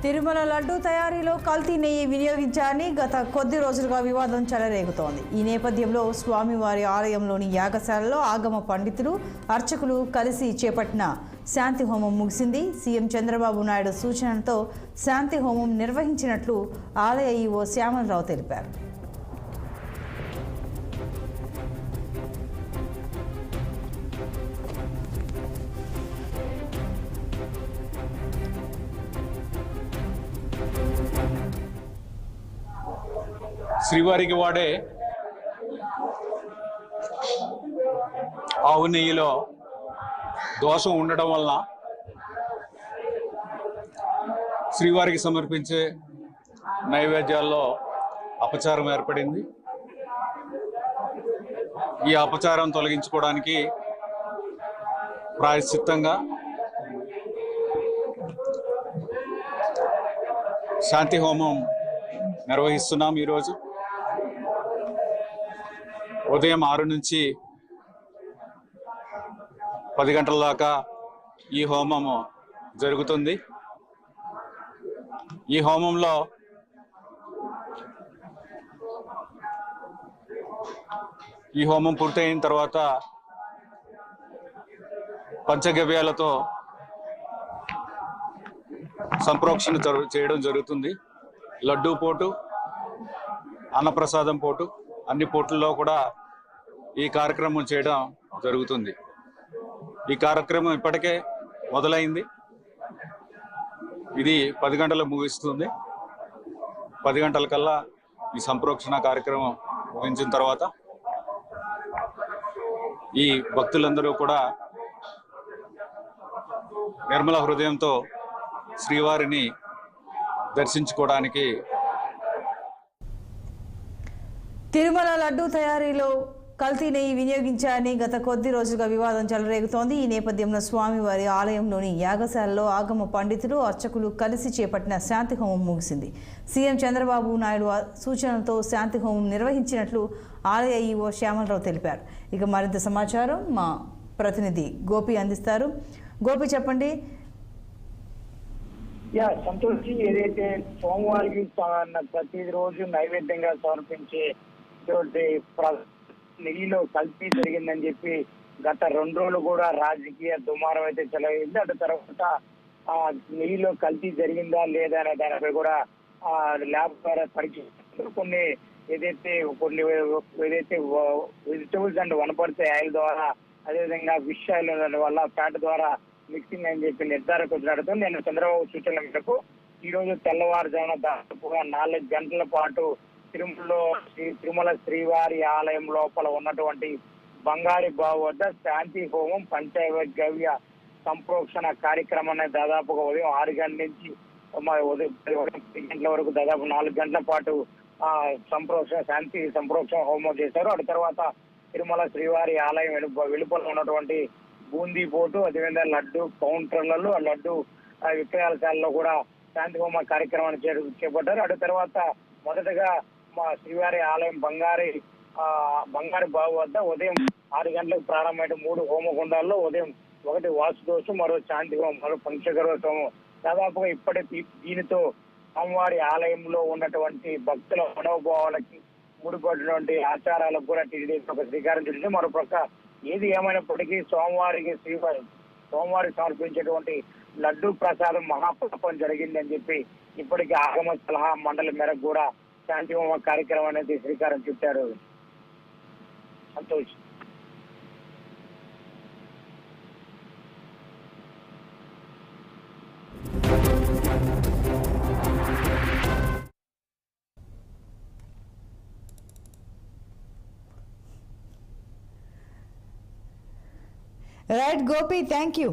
తిరుమల లడ్డూ తయారీలో కల్తీ నెయ్యి వినియోగించారని గత కొద్ది రోజులుగా వివాదం చెలరేగుతోంది. ఈ నేపథ్యంలో స్వామివారి ఆలయంలోని యాగశాలలో ఆగమ పండితులు, అర్చకులు కలిసి చేపట్టిన శాంతి హోమం ముగిసింది. సీఎం చంద్రబాబు నాయుడు సూచనలతో శాంతి హోమం నిర్వహించినట్లు ఆలయ ఈవో శ్యామలరావు తెలిపారు. శ్రీవారికి వాడే ఆవు నెయ్యిలో దోషం ఉండడం వలన శ్రీవారికి సమర్పించే నైవేద్యాల్లో అపచారం ఏర్పడింది. ఈ అపచారం తొలగించుకోవడానికి ప్రాయశ్చిత్తంగా శాంతి హోమం నిర్వహిస్తున్నాం. ఈరోజు ఉదయం 6 నుంచి 10 గంటల దాకా ఈ హోమము జరుగుతుంది. ఈ హోమంలో ఈ హోమం పూర్తయిన తర్వాత పంచగవ్యాలతో సంప్రోక్షణ చేయడం జరుగుతుంది. లడ్డూ పోటు, అన్నప్రసాదం పోటు, అన్ని పోట్లలో కూడా ఈ కార్యక్రమం చేయడం జరుగుతుంది. ఈ కార్యక్రమం ఇప్పటికే మొదలైంది. ఇది 10 గంటలకు ముగిస్తుంది. 10 గంటల కల్లా ఈ సంప్రోక్షణ కార్యక్రమం ముగించిన తర్వాత ఈ భక్తులందరూ కూడా నిర్మల హృదయంతో శ్రీవారిని దర్శించుకోవడానికి. తిరుమల లడ్డూ తయారీలో కల్తీ నెయ్యి వినియోగించారని గత కొద్ది రోజులుగా వివాదం చెలరేగుతోంది. ఈ నేపథ్యంలో స్వామివారి ఆలయంలోని యాగశాలలో ఆగమ పండితులు, అర్చకులు కలిసి చేపట్టిన శాంతి హోమం ముగిసింది. సీఎం చంద్రబాబు నాయుడు సూచనలతో శాంతి హోమం నిర్వహించినట్లు ఆలయ ఈవో శ్యామలరావు తెలిపారు. ఇక మరింత సమాచారం మా ప్రతినిధి గోపి అందిస్తారు. గోపి, చెప్పండి. సంతోషి, ఏదైతే సోమవారికి ప్రతిరోజు నైవేద్యంగా సమర్పించే నెయ్యిలో కల్తీ జరిగిందని చెప్పి గత 2 రోజులు కూడా రాజకీయ దుమారం అయితే చెలగింది. అటు తర్వాత నెయ్యిలో కల్తీ జరిగిందా లేదా అనే దానిపై కూడా ల్యాబ్ ద్వారా పరీక్షిస్తారు. కొన్ని ఏదైతే వెజిటబుల్స్ అండ్ వనపర్తి ఆయిల్ ద్వారా, అదేవిధంగా ఫిష్ ఆయిల్ వల్ల ఫ్యాట్ ద్వారా మిక్సింగ్ అని చెప్పి నిర్ధారణ కుదిరాడుతూ నేను చంద్రబాబు సూచనల మేరకు ఈ రోజు తెల్లవారుజామున దాదాపుగా 4 గంటల పాటు తిరుమల శ్రీవారి ఆలయం లోపల ఉన్నటువంటి బంగారి బావు వద్ద శాంతి హోమం పంచగవ్య సంప్రోక్షణ కార్యక్రమాన్ని దాదాపుగా ఉదయం 6 గంటల నుంచి ఉదయం 10 గంటల వరకు దాదాపు 4 గంటల పాటు శాంతి సంప్రోక్షణ హోమం చేశారు. అటు తర్వాత తిరుమల శ్రీవారి ఆలయం వెలుపల ఉన్నటువంటి బూందీ పోటు, అదేవిధంగా లడ్డు కౌంటర్లలో, లడ్డు విక్రయాలశాలలో కూడా శాంతి హోమ కార్యక్రమాన్ని చేపట్టారు. అటు తర్వాత మొదటగా మా శ్రీవారి ఆలయం బంగారి బావు వద్ద ఉదయం 6 గంటలకు ప్రారంభమైన 3 హోమగుండాల్లో ఉదయం 1 వాసుదోషం, మరో శాంతి హోమం, మరో పంచగర్వ హోమం. దాదాపుగా దీనితో స్వామివారి ఆలయంలో ఉన్నటువంటి భక్తుల మనోభావాలకి ముడిపడినటువంటి ఆచారాలకు కూడా టీడీపీ ఒక శ్రీకారం చుట్టింది. మరోపక్క ఏది ఏమైనప్పటికీ స్వామివారికి సమర్పించేటువంటి లడ్డూ ప్రసాదం మహాపాపం జరిగిందని చెప్పి ఇప్పటికీ ఆగమ సలహా మండలి మేరకు కూడా శాంతి హోమ కార్యక్రమం అనేది శ్రీకారం చుట్టారు. Santosh. Right Gopi, thank you.